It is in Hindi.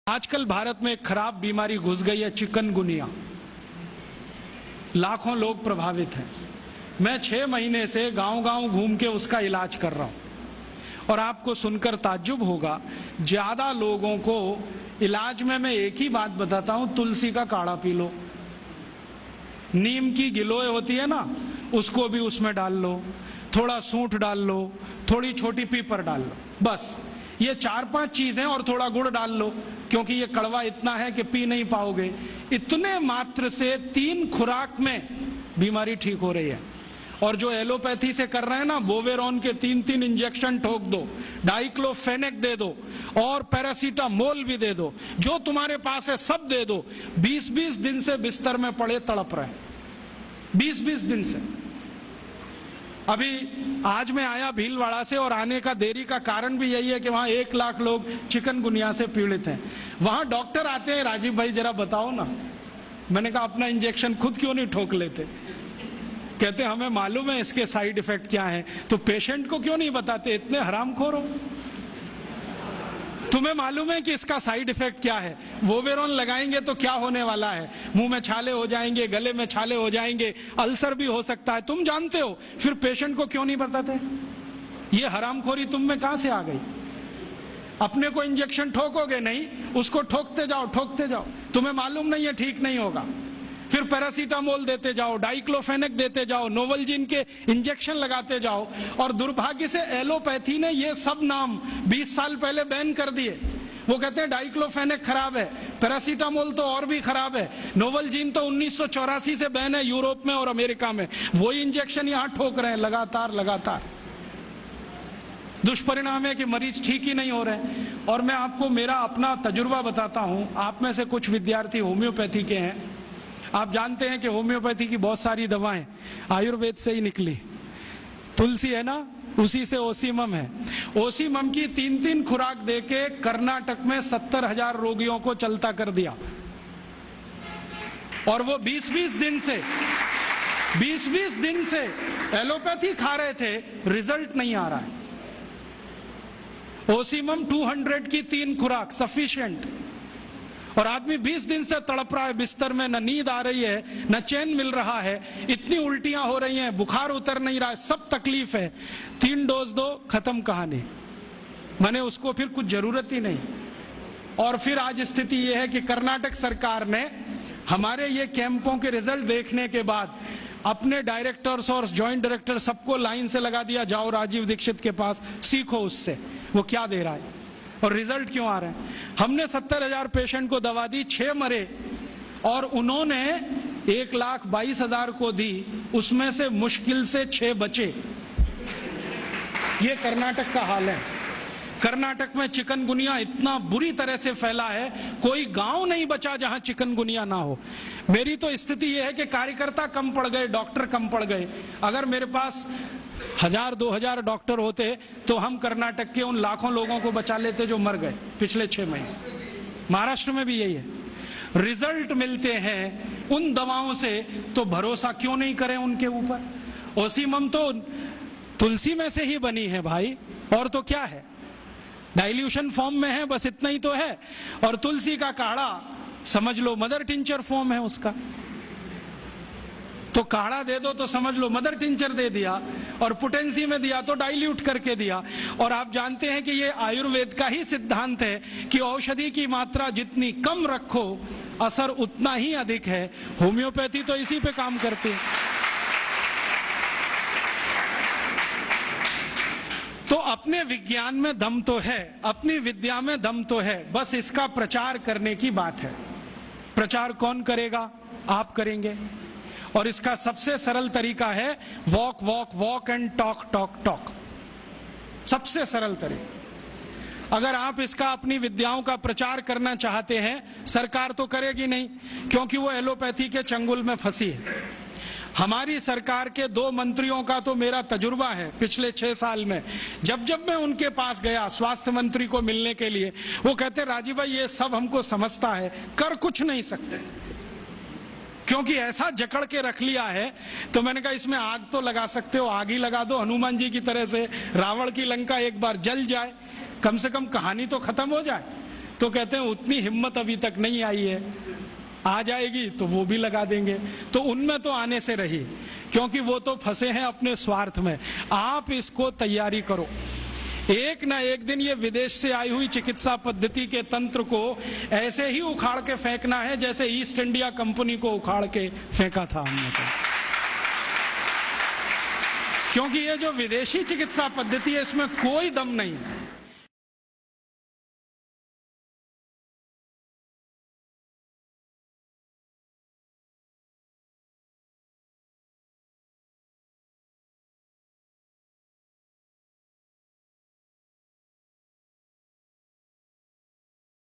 आजकल भारत में एक खराब बीमारी घुस गई है, चिकनगुनिया। लाखों लोग प्रभावित हैं। मैं 6 महीने से गांव-गांव घूम के उसका इलाज कर रहा हूं और आपको सुनकर ताज्जुब होगा, ज्यादा लोगों को इलाज में मैं एक ही बात बताता हूं, तुलसी का काढ़ा पी लो, नीम की गिलोय होती है ना, उसको भी उसमें डाल लो, थोड़ा सूंठ डाल लो, थोड़ी छोटी पीपर डाल लो, बस ये 4-5 चीजें, और थोड़ा गुड़ डाल लो क्योंकि ये कड़वा इतना है कि पी नहीं पाओगे। इतने मात्र से 3 खुराक में बीमारी ठीक हो रही है। और जो एलोपैथी से कर रहे हैं ना, बोवेरॉन के 3-3 इंजेक्शन ठोक दो, डाइक्लोफेनेक दे दो और पैरासीटामोल भी दे दो, जो तुम्हारे पास है सब दे दो। 20-20 दिन से बिस्तर में पड़े तड़प रहे, 20-20 दिन से। अभी आज मैं आया भीलवाड़ा से, और आने का देरी का कारण भी यही है कि वहां 1 लाख लोग चिकनगुनिया से पीड़ित हैं। वहां डॉक्टर आते हैं, राजीव भाई जरा बताओ ना। मैंने कहा अपना इंजेक्शन खुद क्यों नहीं ठोक लेते? कहते हमें मालूम है इसके साइड इफेक्ट क्या है, तो पेशेंट को क्यों नहीं बताते? इतने हरामखोर हो, तुम्हें मालूम है कि इसका साइड इफेक्ट क्या है? वोवेरॉन लगाएंगे तो क्या होने वाला है? मुंह में छाले हो जाएंगे, गले में छाले हो जाएंगे, अल्सर भी हो सकता है, तुम जानते हो, फिर पेशेंट को क्यों नहीं बताते? ये हरामखोरी तुम में कहां से आ गई? अपने को इंजेक्शन ठोकोगे नहीं, उसको ठोकते जाओ, तुम्हें मालूम नहीं है ठीक नहीं होगा। फिर पैरासीटामोल देते जाओ, डाइक्लोफेनेक देते जाओ, नोवलजीन के इंजेक्शन लगाते जाओ, और दुर्भाग्य से एलोपैथी ने ये सब नाम 20 साल पहले बैन कर दिए। वो कहते हैं डाइक्लोफेनेक खराब है, पैरासीटामोल तो और भी खराब है, नोवलजीन तो 1984 से बैन है यूरोप में और अमेरिका में, वही इंजेक्शन यहां ठोक रहे हैं लगातार। दुष्परिणाम है कि मरीज ठीक ही नहीं हो रहे। और मैं आपको मेरा अपना तजुर्बा बताता हूं। आप में से कुछ विद्यार्थी होम्योपैथी के हैं, आप जानते हैं कि होम्योपैथी की बहुत सारी दवाएं आयुर्वेद से ही निकली। तुलसी है ना, उसी से ओसीमम है। ओसीमम की 3-3 खुराक देके कर्नाटक में 70,000 रोगियों को चलता कर दिया, और वो 20-20 दिन से एलोपैथी खा रहे थे, रिजल्ट नहीं आ रहा है। ओसीमम 200 की 3 खुराक सफिशिएंट, और आदमी 20 दिन से तड़प रहा है बिस्तर में, न नींद आ रही है, न चैन मिल रहा है, इतनी उल्टियां हो रही हैं, बुखार उतर नहीं रहा है, सब तकलीफ है। 3 डोज दो, खत्म कहानी। मैंने उसको फिर कुछ जरूरत ही नहीं। और फिर आज स्थिति यह है कि कर्नाटक सरकार ने हमारे ये कैंपों के रिजल्ट देखने के बाद अपने डायरेक्टर्स और ज्वाइंट डायरेक्टर सबको लाइन से लगा दिया, जाओ राजीव दीक्षित के पास, सीखो उससे वो क्या दे रहा है और रिजल्ट क्यों आ रहे हैं। हमने 70,000 पेशेंट को दवा दी, 6 मरे, और उन्होंने 1,22,000 को दी, उसमें से मुश्किल से 6 बचे। ये कर्नाटक का हाल है। कर्नाटक में चिकनगुनिया इतना बुरी तरह से फैला है, कोई गांव नहीं बचा जहां चिकनगुनिया ना हो। मेरी तो स्थिति यह है कि कार्यकर्ता कम पड़ गए, डॉक्टर कम पड़ गए। अगर मेरे पास 1,000-2,000 डॉक्टर होते तो हम कर्नाटक के उन लाखों लोगों को बचा लेते जो मर गए पिछले 6 महीने। महाराष्ट्र में भी यही है। रिजल्ट मिलते हैं उन दवाओं से, तो भरोसा क्यों नहीं करें उनके ऊपर? ओसीमम तो तुलसी में से ही बनी है भाई, और तो क्या है, डाइल्यूशन फॉर्म में है, बस इतना ही तो है। और तुलसी का काढ़ा समझ लो मदर टिंचर फॉर्म है उसका, तो काढ़ा दे दो तो समझ लो मदर टिंचर दे दिया, और पोटेंसी में दिया तो डाइल्यूट करके दिया। और आप जानते हैं कि ये आयुर्वेद का ही सिद्धांत है कि औषधि की मात्रा जितनी कम रखो, असर उतना ही अधिक है। होम्योपैथी तो इसी पे काम करती है। तो अपने विज्ञान में दम तो है, अपनी विद्या में दम तो है, बस इसका प्रचार करने की बात है। प्रचार कौन करेगा? आप करेंगे। और इसका सबसे सरल तरीका है वॉक एंड टॉक। सबसे सरल तरीका। अगर आप इसका अपनी विद्याओं का प्रचार करना चाहते हैं, सरकार तो करेगी नहीं, क्योंकि वो एलोपैथी के चंगुल में फंसी है। हमारी सरकार के 2 मंत्रियों का तो मेरा तजुर्बा है पिछले 6 साल में। जब मैं उनके पास गया स्वास्थ्य मंत्री को मिलने के लिए, वो कहते राजीव भाई ये सब हमको समझता है, कर कुछ नहीं सकते, क्योंकि ऐसा जकड़ के रख लिया है। तो मैंने कहा इसमें आग तो लगा सकते हो, आग ही लगा दो, हनुमान जी की तरह से रावण की लंका एक बार जल जाए, कम से कम कहानी तो खत्म हो जाए। तो कहते हैं उतनी हिम्मत अभी तक नहीं आई है, आ जाएगी तो वो भी लगा देंगे। तो उनमें तो आने से रही, क्योंकि वो तो फंसे हैं अपने स्वार्थ में। आप इसको तैयारी करो, एक ना एक दिन ये विदेश से आई हुई चिकित्सा पद्धति के तंत्र को ऐसे ही उखाड़ के फेंकना है जैसे ईस्ट इंडिया कंपनी को उखाड़ के फेंका था हमने तो। क्योंकि ये जो विदेशी चिकित्सा पद्धति है इसमें कोई दम नहीं,